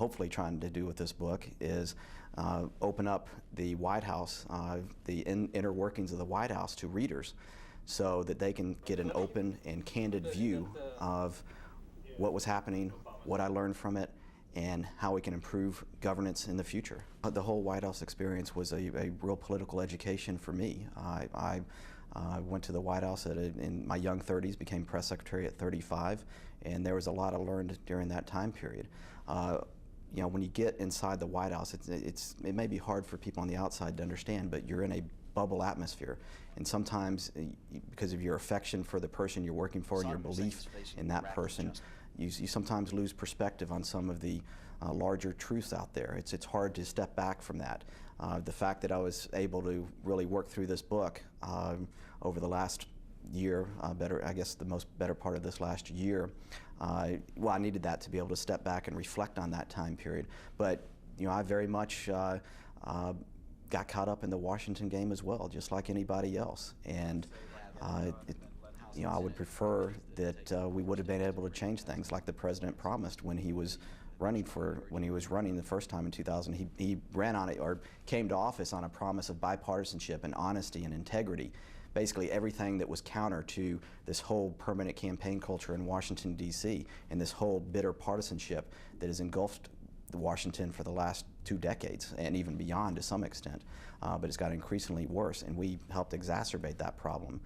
hopefully trying to do with this book is open up the White House, the inner workings of the White House to readers, so that they can get an open and candid view of what was happening, what I learned from it, and how we can improve governance in the future. The whole White House experience was a real political education for me. I went to the White House in my young 30s, became press secretary at 35, and there was a lot I learned during that time period. You know, when you get inside the White House, it may be hard for people on the outside to understand, but you're in a bubble atmosphere, and sometimes because of your affection for the person you're working for and your belief in that person, you sometimes lose perspective on some of the larger truths out there. It's hard to step back from that. The fact that I was able to really work through this book over the last year, I guess the better part of this last year, well, I needed that to be able to step back and reflect on that time period. But you know, I very much got caught up in the Washington game as well, just like anybody else. And you know, I would prefer that we would have been able to change things like the president promised when he was running the first time in 2000. He ran on it, or came to office on a promise of bipartisanship and honesty and integrity. Basically everything that was counter to this whole permanent campaign culture in Washington, D.C., and this whole bitter partisanship that has engulfed Washington for the last 2 decades, and even beyond to some extent. But it's got increasingly worse, and we helped exacerbate that problem.